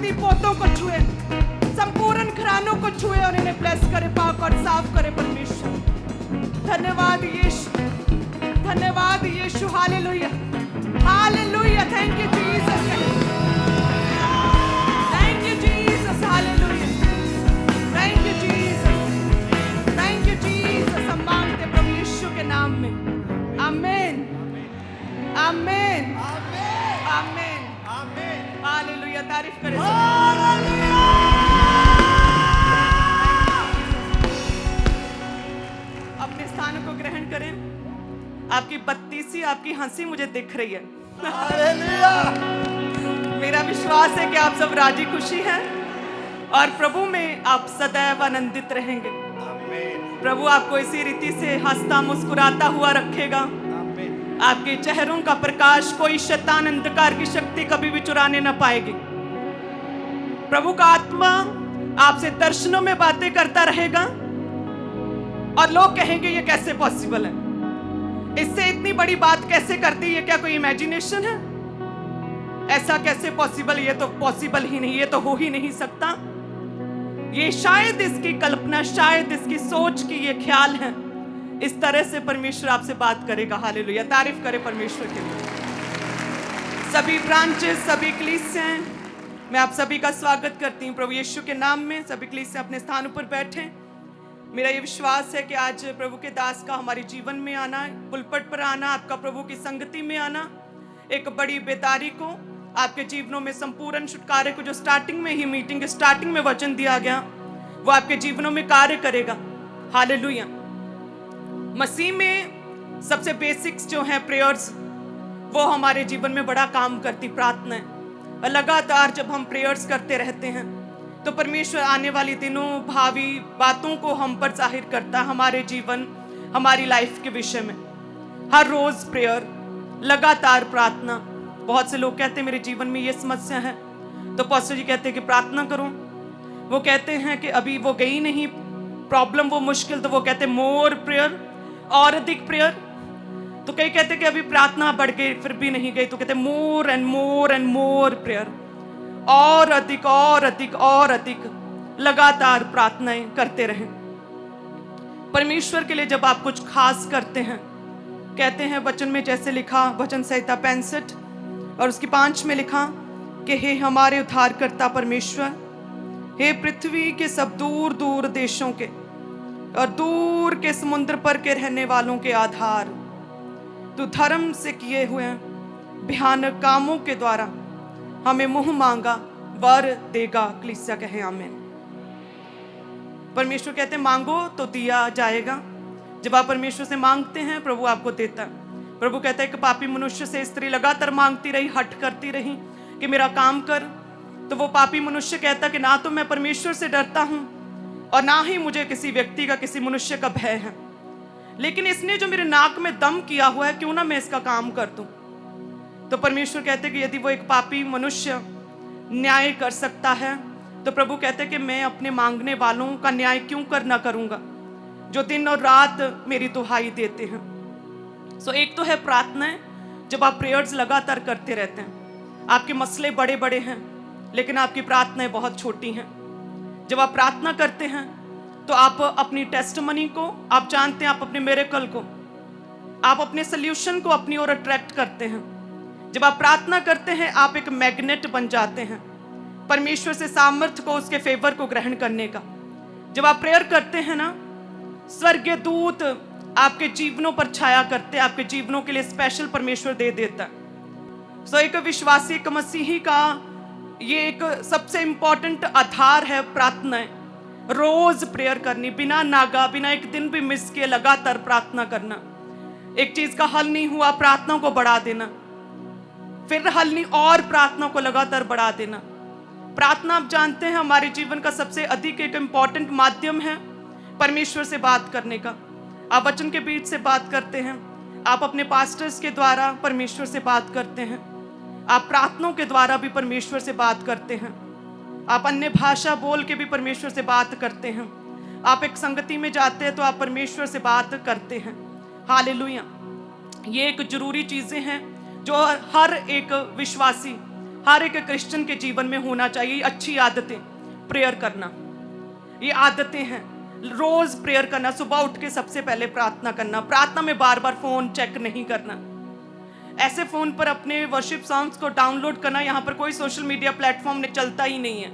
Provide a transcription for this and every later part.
नाती पोतों को छुए, संपूर्ण घरानों को छुए और इन्हें ब्लेस करे, पाक और साफ करे परमेश्वर। धन्यवाद यीशु, धन्यवाद Yeshu. Hallelujah, hallelujah. Thank you Jesus, thank you Jesus. Hallelujah, thank you Jesus, thank you Jesus. हम मांगते प्रभु यीशु के नाम में, आमीन, आमीन, आमीन, हालेलुया। तारीफ करें, अपने स्थानों को ग्रहण करें। आपकी बत्ती सी आपकी हंसी मुझे दिख रही है। मेरा विश्वास है कि आप सब राजी खुशी हैं और प्रभु में आप सदैव आनंदित रहेंगे। प्रभु आपको इसी रीति से हंसता मुस्कुराता हुआ रखेगा। आपके चेहरों का प्रकाश कोई शैतान अंधकार की शक्ति कभी भी चुराने ना पाएगी। प्रभु का आत्मा आपसे दर्शनों में बातें करता रहेगा और लोग कहेंगे ये कैसे पॉसिबल है, इससे इतनी बड़ी बात कैसे करती है, क्या कोई इमेजिनेशन है, ऐसा कैसे पॉसिबल, ये तो पॉसिबल ही नहीं, ये तो हो ही नहीं सकता। ये शायद इसकी कल्पना, शायद इसकी सोच की ये ख्याल है। इस तरह से परमेश्वर आपसे बात करेगा। हालेलुया, तारीफ करें परमेश्वर के लिए। सभी ब्रांचेस, सभी कलीसियां, मैं आप सभी का स्वागत करती हूँ प्रभु यीशु के नाम में। सभी कलीसियां अपने स्थानों पर बैठे। मेरा ये विश्वास है कि आज प्रभु के दास का हमारे जीवन में आना, पुलपट पर आना, आपका प्रभु की संगति में आना, एक बड़ी बेदारी को, आपके जीवनों में संपूर्ण छुटकारे को, जो स्टार्टिंग में ही मीटिंग के स्टार्टिंग में वचन दिया गया, वो आपके जीवनों में कार्य करेगा। हालेलुया। मसीह में सबसे बेसिक्स जो हैं प्रेयर्स, वो हमारे जीवन में बड़ा काम करती प्रार्थना है। लगातार जब हम प्रेयर्स करते रहते हैं तो परमेश्वर आने वाली दिनों, भावी बातों को हम पर जाहिर करता है, हमारे जीवन, हमारी लाइफ के विषय में। हर रोज प्रेयर, लगातार प्रार्थना। बहुत से लोग कहते हैं मेरे जीवन में ये समस्या है, तो पास्टर जी कहते हैं कि प्रार्थना करो। वो कहते हैं कि अभी वो गई नहीं प्रॉब्लम, वो मुश्किल, तो वो कहते हैं मोर प्रेयर, और अधिक प्रेयर। तो कई कहते कि अभी प्रार्थना बढ़ गई फिर भी नहीं गई, तो कहते more and more and more prayer, और अधिक और अधिक और अधिक, लगातार प्रार्थनाएं करते रहें। परमेश्वर के लिए जब आप कुछ खास करते हैं, कहते हैं वचन में जैसे लिखा, वचन संहिता 65 और उसकी 5 में लिखा कि हे हमारे उद्धारकर्ता परमेश्वर, हे पृथ्वी के सब दूर दूर देशों के और दूर के समुद्र पर के रहने वालों के आधार, तू धर्म से किए हुए भयानक कामों के द्वारा हमें मुंह मांगा वर देगा। कलीसिया कहे आमीन। परमेश्वर कहते हैं मांगो तो दिया जाएगा। जब आप परमेश्वर से मांगते हैं, प्रभु आपको देता है। प्रभु कहता है कि पापी मनुष्य से स्त्री लगातार मांगती रही, हट करती रही कि मेरा काम कर, तो वो पापी मनुष्य कहता कि ना तो मैं परमेश्वर से डरता हूं और ना ही मुझे किसी व्यक्ति का, किसी मनुष्य का भय है, लेकिन इसने जो मेरे नाक में दम किया हुआ है, क्यों ना मैं इसका काम कर दूं। तो परमेश्वर कहते कि यदि वो एक पापी मनुष्य न्याय कर सकता है, तो प्रभु कहते कि मैं अपने मांगने वालों का न्याय क्यों कर ना करूंगा, जो दिन और रात मेरी दुहाई देते हैं। सो एक तो है प्रार्थनाएं। जब आप प्रेयर्स लगातार करते रहते हैं, आपके मसले बड़े बड़े हैं लेकिन आपकी प्रार्थनाएं बहुत छोटी हैं। जब आप प्रार्थना करते हैं तो आप अपनी टेस्टमनी को, आप जानते हैं, आप अपने मिरेकल को, आप अपने सल्यूशन को अपनी ओर अट्रैक्ट करते हैं। जब आप प्रार्थना करते हैं, आप एक मैग्नेट बन जाते हैं परमेश्वर से सामर्थ्य को, उसके फेवर को ग्रहण करने का। जब आप प्रेयर करते हैं ना, स्वर्गीय दूत आपके जीवनों पर छाया करते, आपके जीवनों के लिए स्पेशल परमेश्वर दे देता है। सो एक विश्वासी, एक मसीही का ये एक सबसे इंपॉर्टेंट आधार है प्रार्थनाएं। रोज प्रेयर करनी, बिना नागा, बिना एक दिन भी मिस किए लगातार प्रार्थना करना। एक चीज का हल नहीं हुआ, प्रार्थना को बढ़ा देना, फिर हल नहीं और प्रार्थना को लगातार बढ़ा देना। प्रार्थना आप जानते हैं हमारे जीवन का सबसे अधिक एक इंपॉर्टेंट माध्यम है परमेश्वर से बात करने का। आप वचन के बीच से बात करते हैं, आप अपने पास्टर्स के द्वारा परमेश्वर से बात करते हैं, आप प्रार्थनाओं के द्वारा भी परमेश्वर से बात करते हैं, आप अन्य भाषा बोल के भी परमेश्वर से बात करते हैं, आप एक संगति में जाते हैं तो आप परमेश्वर से बात करते हैं। हालेलुया। ये एक जरूरी चीजें हैं जो हर एक विश्वासी हर एक क्रिश्चियन के जीवन में होना चाहिए। अच्छी आदतें, प्रेयर करना, ये आदतें हैं। रोज प्रेयर करना, सुबह उठ के सबसे पहले प्रार्थना करना, प्रार्थना में बार बार फोन चेक नहीं करना, ऐसे फोन पर अपने वर्शिप सॉन्ग्स को डाउनलोड करना। यहाँ पर कोई सोशल मीडिया प्लेटफॉर्म ने चलता ही नहीं है,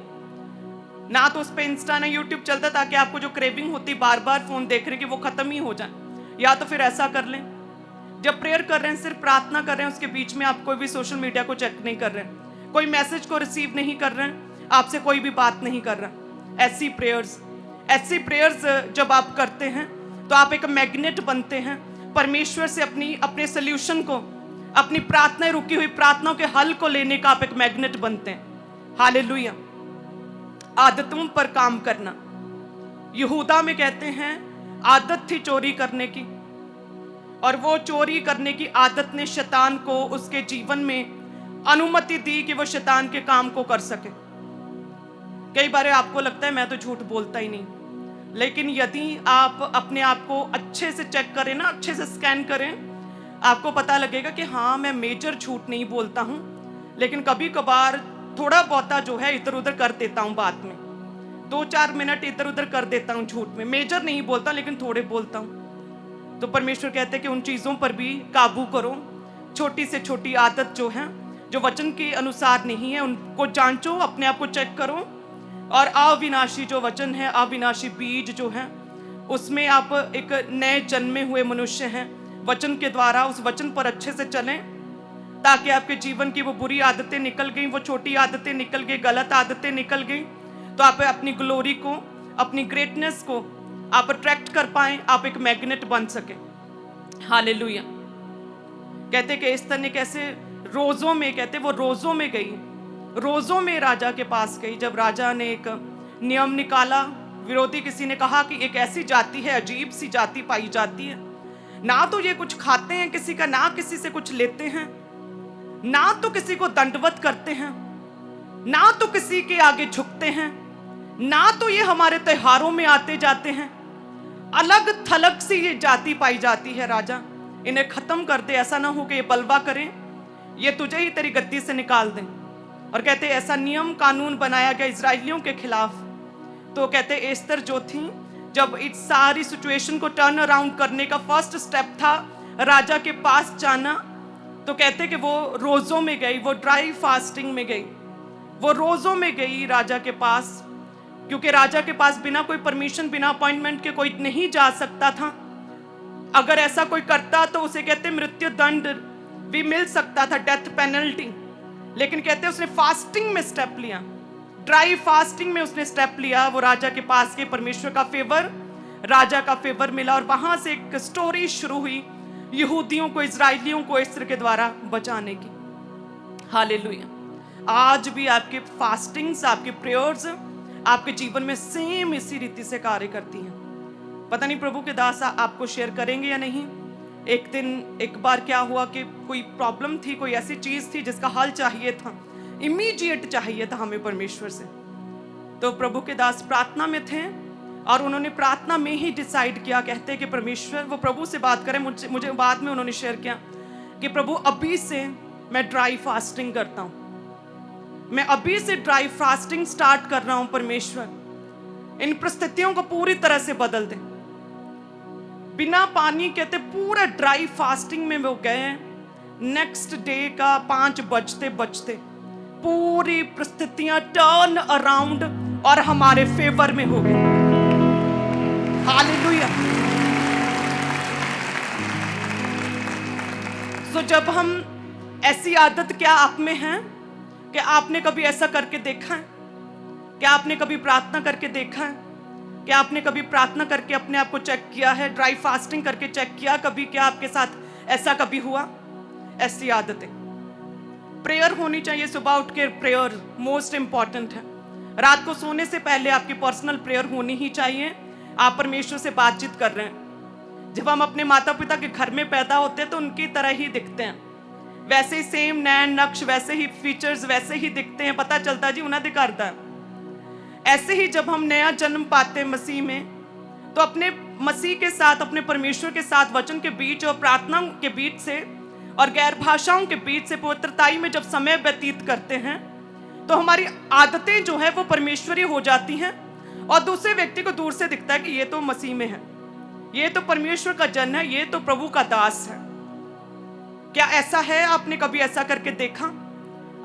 ना तो उस पर इंस्टा ना यूट्यूब चलता, ताकि आपको जो क्रेविंग होती बार बार फोन देखने की वो खत्म ही हो जाए। या तो फिर ऐसा कर लें, जब प्रेयर कर रहे हैं, सिर्फ प्रार्थना कर रहे हैं, उसके बीच में आप कोई भी सोशल मीडिया को चेक नहीं कर रहे हैं, कोई मैसेज को रिसीव नहीं कर रहे हैं, आपसे कोई भी बात नहीं कर रहा। ऐसी प्रेयर्स जब आप करते हैं तो आप एक मैग्नेट बनते हैं। परमेश्वर से अपने सोल्यूशन को, अपनी प्रार्थनाएं, रुकी हुई प्रार्थनाओं के हल को लेने का आप एक मैग्नेट बनते हैं। हालेलुया। आदतों पर काम करना। यहूदा में कहते हैं आदत थी चोरी करने की, और वो चोरी करने की आदत ने शैतान को उसके जीवन में अनुमति दी कि वो शैतान के काम को कर सके। कई बार आपको लगता है मैं तो झूठ बोलता ही नहीं, लेकिन यदि आप अपने आप को अच्छे से चेक करें ना, अच्छे से स्कैन करें, आपको पता लगेगा कि हाँ, मैं मेजर झूठ नहीं बोलता हूँ, लेकिन कभी कभार थोड़ा बहुता जो है इधर उधर कर देता हूँ। बात में 2-4 मिनट इधर उधर कर देता हूँ झूठ में। मेजर नहीं बोलता, लेकिन थोड़े बोलता हूँ। तो परमेश्वर कहते हैं कि उन चीज़ों पर भी काबू करो। छोटी से छोटी आदत जो है, जो वचन के अनुसार नहीं है, उनको जांचो, अपने आप को चेक करो। और अविनाशी जो वचन है, अविनाशी बीज जो है, उसमें आप एक नए जन्मे हुए मनुष्य हैं। वचन के द्वारा उस वचन पर अच्छे से चलें, ताकि आपके जीवन की वो बुरी आदतें निकल गई, वो छोटी आदतें निकल गई, गलत आदतें निकल गई, तो आप अपनी ग्लोरी को, अपनी ग्रेटनेस को आप अट्रैक्ट कर पाएं, आप एक मैग्नेट बन सके। हालेलुया। कहते कि एस्तर ने कैसे रोजों में, कहते वो रोजों में गई, रोजों में राजा के पास गई। जब राजा ने एक नियम निकाला, विरोधी किसी ने कहा कि एक ऐसी जाति है, अजीब सी जाति पाई जाती है, ना तो ये कुछ खाते हैं किसी का, ना किसी से कुछ लेते हैं, ना तो किसी को दंडवत करते हैं, ना तो किसी के आगे झुकते हैं, ना तो ये हमारे त्योहारों में आते जाते हैं। अलग थलग सी ये जाति पाई जाती है। राजा, इन्हें खत्म कर दे, ऐसा ना हो कि ये बलवा करें, ये तुझे ही तेरी गद्दी से निकाल दें। और कहते ऐसा नियम कानून बनाया गया इजराइलियों के खिलाफ। तो कहते एस्तर जो थी, जब इस सारी सिचुएशन को टर्न अराउंड करने का फर्स्ट स्टेप था राजा के पास जाना, तो कहते कि वो रोजों में गई, वो ड्राई फास्टिंग में गई, वो रोजों में गई राजा के पास, क्योंकि राजा के पास बिना कोई परमिशन, बिना अपॉइंटमेंट के कोई नहीं जा सकता था। अगर ऐसा कोई करता तो उसे कहते मृत्यु दंड भी मिल सकता था, डेथ पेनल्टी। लेकिन कहते उसने फास्टिंग में स्टेप लिया, ड्राई फास्टिंग में उसने स्टेप लिया। वो राजा के पास के, परमेश्वर का फेवर, राजा का फेवर मिला, और वहां से एक स्टोरी शुरू हुई यहूदियों को, इजराइलियों को एस्तर के द्वारा बचाने की। हालेलुया। आज भी आपके फास्टिंग्स, आपके प्रेयर्स आपके जीवन में सेम इसी रीति से कार्य करती हैं। पता नहीं प्रभु के दास आपको शेयर करेंगे या नहीं। एक दिन एक बार क्या हुआ कि कोई प्रॉब्लम थी, कोई ऐसी चीज थी जिसका हल चाहिए था, इमीडिएट चाहिए था हमें परमेश्वर से। तो प्रभु के दास प्रार्थना में थे, और उन्होंने प्रार्थना में ही डिसाइड किया, कहते कि परमेश्वर, वो प्रभु से बात करें। मुझे बाद में उन्होंने शेयर किया कि प्रभु अभी से मैं ड्राई फास्टिंग करता हूँ, मैं अभी से ड्राई फास्टिंग स्टार्ट कर रहा हूँ। परमेश्वर इन परिस्थितियों को पूरी तरह से बदल दे। बिना पानी, कहते पूरा ड्राई फास्टिंग में वो गए। नेक्स्ट डे का 5 बजते बजते पूरी परिस्थितियां टर्न अराउंड और हमारे फेवर में हो गई। हालेलुया। सो जब हम, ऐसी आदत क्या आप में है? क्या आपने कभी ऐसा करके देखा है? क्या आपने कभी प्रार्थना करके देखा है? क्या आपने कभी प्रार्थना करके अपने आप को चेक किया है? ड्राई फास्टिंग करके चेक किया कभी? क्या आपके साथ ऐसा कभी हुआ? ऐसी आदतें, प्रेयर होनी चाहिए। सुबह उठ के प्रेयर मोस्ट इंपॉर्टेंट है। रात को सोने से पहले आपकी पर्सनल प्रेयर होनी ही चाहिए। आप परमेश्वर से बातचीत कर रहे हैं। जब हम अपने माता पिता के घर में पैदा होते हैं तो उनकी तरह ही दिखते हैं, वैसे ही सेम नैन नक्श, वैसे ही फीचर्स, वैसे ही दिखते हैं। पता चलता जी उन्हें दिखाता है। ऐसे ही जब हम नया जन्म पाते हैं मसीह में, तो अपने मसीह के साथ, अपने परमेश्वर के साथ, वचन के बीच और प्रार्थना के बीच से और गैर भाषाओं के बीच से पवित्रताई में जब समय व्यतीत करते हैं तो हमारी आदतें जो है वो परमेश्वरी हो जाती हैं और दूसरे व्यक्ति को दूर से दिखता है कि ये तो मसीह में है, ये तो परमेश्वर का जन है, ये तो प्रभु का दास है। क्या ऐसा है? आपने कभी ऐसा करके देखा?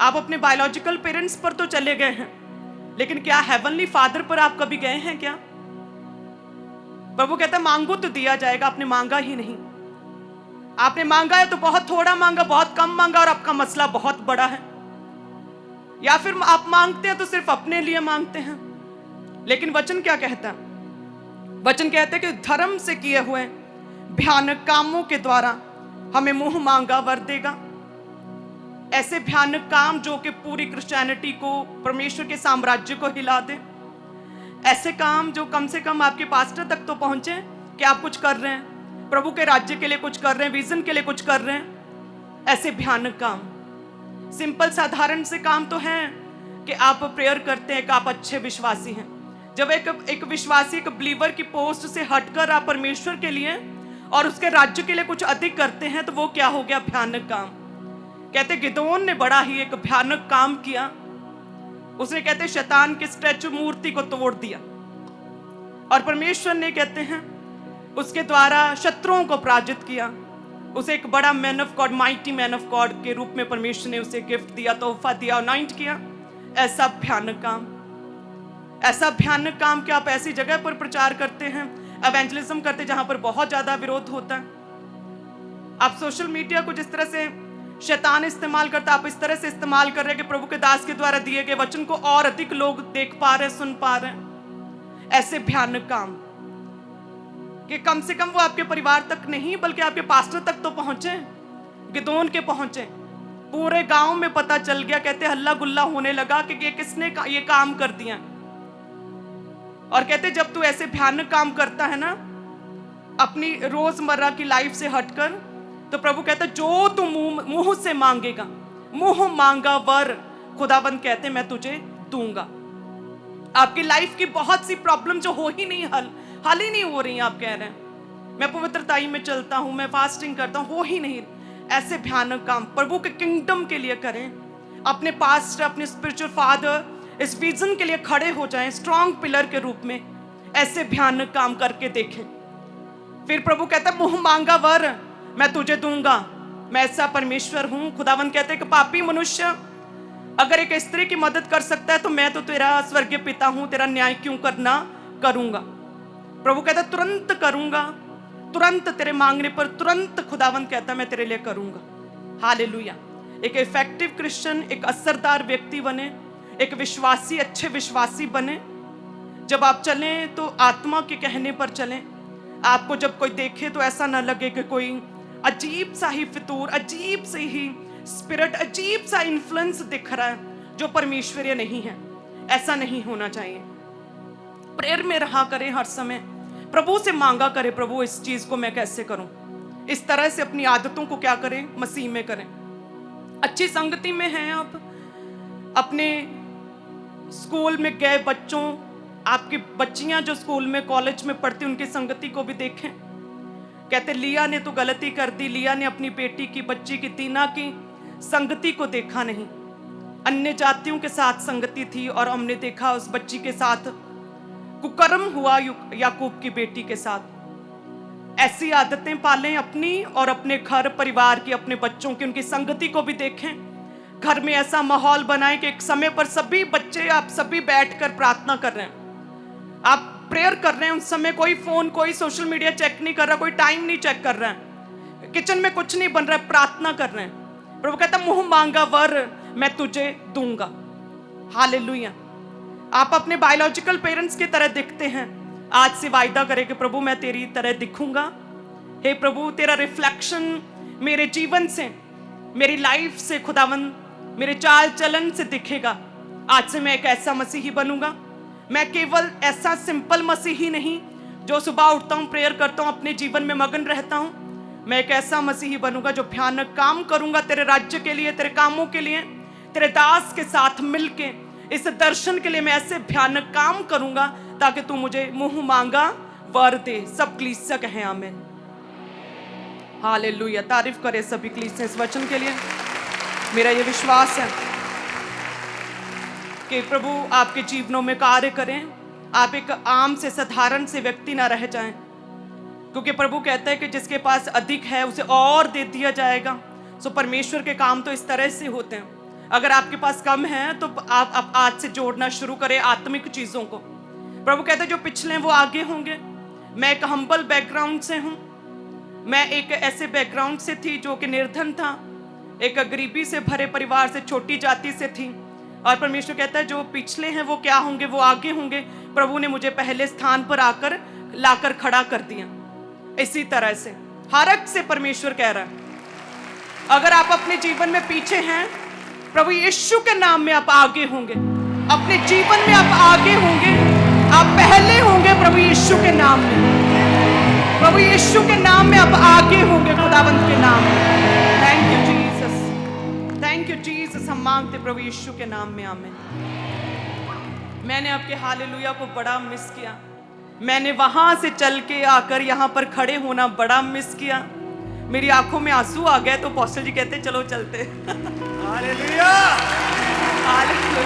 आप अपने बायोलॉजिकल पेरेंट्स पर तो चले गए हैं, लेकिन क्या हेवनली फादर पर आप कभी गए हैं क्या? प्रभु कहता है मांगो तो दिया जाएगा, आपने मांगा ही नहीं। आपने मांगा है तो बहुत थोड़ा मांगा, बहुत कम मांगा और आपका मसला बहुत बड़ा है। या फिर आप मांगते हैं तो सिर्फ अपने लिए मांगते हैं। लेकिन वचन क्या कहता है? वचन कहते हैं कि धर्म से किए हुए भयानक कामों के द्वारा हमें मुंह मांगा वर देगा। ऐसे भयानक काम जो कि पूरी क्रिश्चियनिटी को, परमेश्वर के साम्राज्य को हिला दे। ऐसे काम जो कम से कम आपके पास्टर तक तो पहुंचे कि आप कुछ कर रहे हैं, प्रभु के राज्य के लिए कुछ कर रहे हैं, विजन के लिए कुछ कर रहे हैं। ऐसे भयानक काम, सिंपल साधारण से काम तो हैं कि आप प्रेयर करते हैं, कि आप अच्छे विश्वासी हैं। जब एक विश्वासी, एक बिलीवर की पोस्ट से हटकर आप परमेश्वर के लिए और उसके राज्य के लिए कुछ अधिक करते हैं तो वो क्या हो गया? भयानक काम। कहते गिदोन ने बड़ा ही एक भयानक काम किया। उसने कहते शैतान की स्टैचू मूर्ति को तोड़ दिया और परमेश्वर ने कहते हैं उसके द्वारा शत्रुओं को पराजित किया। उसे एक बड़ा man of God, mighty man of God के रूप में परमेश्वर ने उसे गिफ्ट दिया, तोहफा दिया, अनॉइंट किया। ऐसा भयानक काम, ऐसा भयानक काम कि आप ऐसी जगह पर प्रचार करते हैं, एवेंजलिज्म करते हैं जहां पर बहुत ज्यादा विरोध होता है। आप सोशल मीडिया को जिस तरह से शैतान इस्तेमाल करता, आप इस तरह से इस्तेमाल कर रहे हैं कि प्रभु के दास के द्वारा दिए गए वचन को और अधिक लोग देख पा रहे हैं, सुन पा रहे हैं। ऐसे भयानक काम कि कम से कम वो आपके परिवार तक नहीं बल्कि आपके पास्टर तक तो पहुंचे, गिदोन के पहुंचे। पूरे गांव में पता चल गया, कहते हल्ला गुल्ला होने लगा कि ये किसने ये काम कर दिया। और कहते जब तू ऐसे भयानक काम करता है ना अपनी रोजमर्रा की लाइफ से हटकर, तो प्रभु कहता जो तू मुंह से मांगेगा, मुंह मांगा वर खुदावंद कहते मैं तुझे दूंगा। आपकी लाइफ की बहुत सी प्रॉब्लम जो हो ही नहीं, हल ही नहीं हो रही, आप कह रहे हैं मैं पवित्रताई में चलता हूं, मैं फास्टिंग करता हूं, हो ही नहीं। ऐसे भयानक काम प्रभु के किंगडम के लिए करें। अपने पास्टर, अपने स्पिरिचुअल फादर इस विजन के लिए खड़े हो जाएं, स्ट्रॉन्ग पिलर के रूप में। ऐसे भयानक काम करके देखें। फिर प्रभु कहता है मुंह मांगा वर मैं तुझे दूंगा। मैं ऐसा परमेश्वर हूं। खुदावंद कहते हैं कि पापी मनुष्य अगर एक स्त्री की मदद कर सकता है तो मैं तो तेरा स्वर्गीय पिता हूं, तेरा न्याय क्यों करना करूंगा। प्रभु कहता है तुरंत करूंगा, तुरंत तेरे मांगने पर तुरंत खुदावंद कहता है मैं तेरे लिए करूंगा। हालेलुया। एक इफेक्टिव क्रिश्चियन, एक असरदार व्यक्ति बने, एक विश्वासी, अच्छे विश्वासी बने। जब आप चलें तो आत्मा के कहने पर चलें। आपको जब कोई देखे तो ऐसा ना लगे कि कोई अजीब सा ही फितूर, अजीब से ही स्पिरिट, अजीब सा इन्फ्लुएंस दिख रहा है जो परमेश्वरीय नहीं है। ऐसा नहीं होना चाहिए। प्रेयर में रहा करें हर समय, प्रभु से मांगा करें प्रभु इस चीज को मैं कैसे करूं। इस तरह से अपनी आदतों को क्या करें, मसीह में करें। अच्छी संगति में हैं आप, अपने स्कूल में गए बच्चों, आपकी बच्चियां जो स्कूल में कॉलेज में पढ़ती उनकी संगति को भी देखें। कहते लिया ने तो गलती कर दी, लिया ने अपनी बेटी की, बच्ची की, तीना की संगति को देखा नहीं। अन्य जातियों के साथ संगति थी और हमने देखा उस बच्ची के साथ कुकर्म हुआ याकूब की बेटी के साथ। ऐसी आदतें पालें अपनी और अपने घर परिवार की, अपने बच्चों की, उनकी संगति को भी देखें। घर में ऐसा माहौल बनाएं कि एक समय पर सभी बच्चे, आप सभी बैठकर प्रार्थना कर रहे हैं, आप प्रेयर कर रहे हैं। उस समय कोई फोन, कोई सोशल मीडिया चेक नहीं कर रहा, कोई टाइम नहीं चेक कर रहा है, किचन में कुछ नहीं बन रहा है, प्रार्थना कर रहे हैं। प्रभु कहता मुंह मांगा वर मैं तुझे दूंगा। हालेलुया। आप अपने बायोलॉजिकल पेरेंट्स की तरह दिखते हैं, आज से वायदा करें कि प्रभु मैं तेरी तरह दिखूंगा। हे प्रभु तेरा रिफ्लेक्शन मेरे जीवन से, मेरी लाइफ से, खुदावन मेरे चाल चलन से दिखेगा। आज से मैं एक ऐसा मसीही बनूंगा। मैं केवल ऐसा सिंपल मसीही नहीं जो सुबह उठता हूं, प्रेयर करता हूं, अपने जीवन में मगन रहता हूं। मैं एक ऐसा मसीही बनूंगा जो भयानक काम करूंगा तेरे राज्य के लिए, तेरे कामों के लिए, तेरे दास के साथ मिलके इस दर्शन के लिए मैं ऐसे भयानक काम करूंगा ताकि तू मुझे मुंह मांगा वर दे। सब कलीसिया कहें आमीन। हालेलुया। तारीफ करें सभी कलीसिया इस वचन के लिए। मेरा ये विश्वास है कि प्रभु आपके जीवनों में कार्य करें, आप एक आम से साधारण से व्यक्ति ना रह जाएं, क्योंकि प्रभु कहता है कि जिसके पास अधिक है उसे और दे दिया जाएगा। सो परमेश्वर के काम तो इस तरह से होते हैं। अगर आपके पास कम है तो आप आज से जोड़ना शुरू करें आत्मिक चीजों को। प्रभु कहते हैं जो पिछले हैं वो आगे होंगे। मैं एक हम्बल बैकग्राउंड से हूँ। मैं एक ऐसे बैकग्राउंड से थी जो कि निर्धन था, एक गरीबी से भरे परिवार से, छोटी जाति से थी। और परमेश्वर कहता है जो पिछले हैं वो क्या होंगे, वो आगे होंगे। प्रभु ने मुझे पहले स्थान पर आकर लाकर खड़ा कर दिया। इसी तरह से हर एक से परमेश्वर कह रहा है अगर आप अपने जीवन में पीछे हैं, प्रभु यीशु के नाम में आप आगे होंगे। अपने जीवन में आप आगे होंगे, आप पहले होंगे प्रभु यीशु के नाम में। प्रभु यीशु के नाम में आप आगे होंगे, खुदावंत के नाम में। Thank you Jesus, thank you Jesus. हम मांगते प्रभु यीशु के नाम में, आमीन। मैंने आपके हालेलुया को बड़ा मिस किया। मैंने वहां से चल के आकर यहाँ पर खड़े होना बड़ा मिस किया। मेरी आंखों में आंसू आ गए तो अपोस्टल जी कहते चलो चलते। Hallelujah, hallelujah.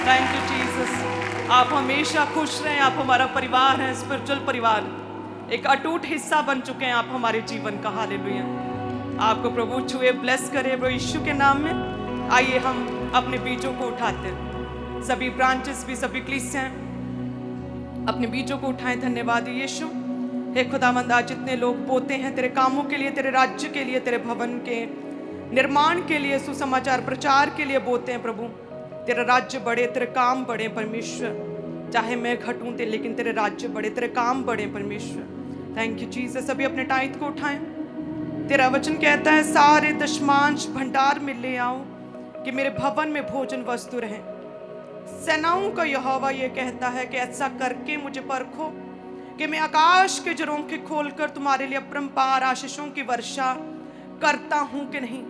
Thank you Jesus. आप हमेशा खुश रहें। आप हमारा परिवार हैं, स्पिरिचुअल परिवार, एक अटूट हिस्सा बन चुके हैं आप हमारे जीवन का। हालेलुया। आपको प्रभु छुए, ब्लेस करे प्रभु यीशु के नाम में। आइए हम अपने बीजों को उठाते हैं। सभी ब्रांचेस भी, सभी कलीसियां अपने बीजों को उठाएं। धन्यवाद यीशु। हे खुदावंद, आज जितने लोग बोते हैं तेरे कामों के लिए, तेरे राज्य के लिए, तेरे भवन के निर्माण के लिए, सुसमाचार प्रचार के लिए बोते हैं प्रभु। तेरा राज्य बढ़े, तेरे काम बढ़े परमेश्वर। चाहे मैं घटूं लेकिन तेरे राज्य बढ़े, तेरे काम बढ़े परमेश्वर। Thank you Jesus. सभी अपने टाइट को उठाएं। तेरा वचन कहता है सारे दशमांश भंडार में ले आओ कि मेरे भवन में भोजन वस्तु रहे। सेनाओं का यहोवा ये कहता है कि ऐसा करके मुझे परखो कि मैं आकाश के झरोखे खोलकर तुम्हारे लिए अपरंपार आशीषों की वर्षा करता हूं कि नहीं।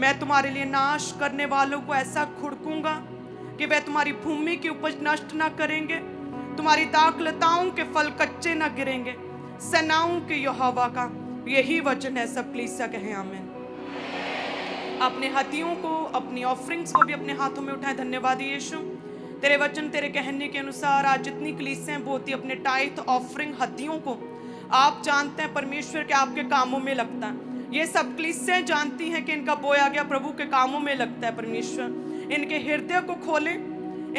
मैं तुम्हारे लिए नाश करने वालों को ऐसा खुड़कूंगा कि वे तुम्हारी भूमि की उपज नष्ट ना करेंगे, तुम्हारी दाखलताओं के फल कच्चे ना गिरेंगे। सेनाओं के यहोवा का यही वचन है। सब कलीसिया कहें आमीन। अपने हथियों को, अपनी ऑफरिंग्स को भी अपने हाथों में उठाएं। धन्यवाद यीशु। तेरे वचन, तेरे कहने के अनुसार आज जितनी कलीसियां बोती अपने टाइथ, ऑफरिंग, हथियों को, आप जानते हैं परमेश्वर के आपके कामों में लगता है। ये सब कलीसियां जानती हैं कि इनका बोया गया प्रभु के कामों में लगता है परमेश्वर। इनके हृदय को खोले,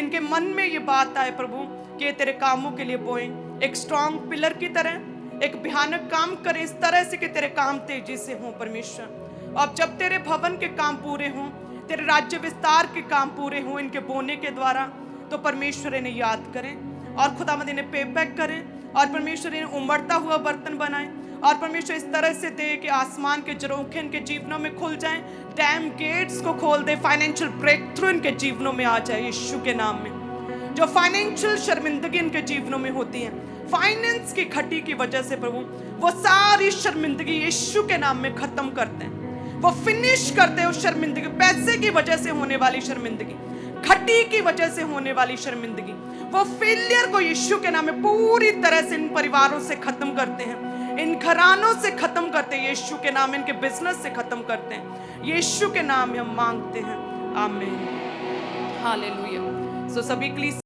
इनके मन में ये बात आए प्रभु कि तेरे कामों के लिए बोए। एक स्ट्रॉन्ग पिलर की तरह एक भयानक काम करे, इस तरह से कि तेरे काम तेजी से हों परमेश्वर। अब जब तेरे भवन के काम पूरे हों, तेरे राज्य विस्तार के काम पूरे हों इनके बोने के द्वारा, तो परमेश्वर इन्हें याद करें और खुदावंद इन्हें पे बैक करें और परमेश्वर इन्हें उमड़ता हुआ बर्तन बनाएं। और परमेश्वर इस तरह से दे कि आसमान के झरोखे इनके जीवनों में खुल जाएं, डैम गेट्स को खोल दे, फाइनेंशियल ब्रेक थ्रू इनके जीवनों में आ जाए यीशु के नाम में। जो फाइनेंशियल शर्मिंदगी इनके जीवनों में होती है, फाइनेंस की घटी की वजह से प्रभु, वो सारी शर्मिंदगी यीशु के नाम में खत्म करते हैं। वो फिनिश करते हैं उस शर्मिंदगी, पैसे की वजह से होने वाली शर्मिंदगी, घटी की वजह से होने वाली शर्मिंदगी, वो फेलियर को यीशु के नाम में पूरी तरह से इन परिवारों से खत्म करते हैं, इन घरानों से खत्म करते हैं यीशु के नाम, इनके बिजनेस से खत्म करते हैं यीशु के नाम में हम मांगते हैं, आमीन, हालेलुया। सो सभी कलीसिया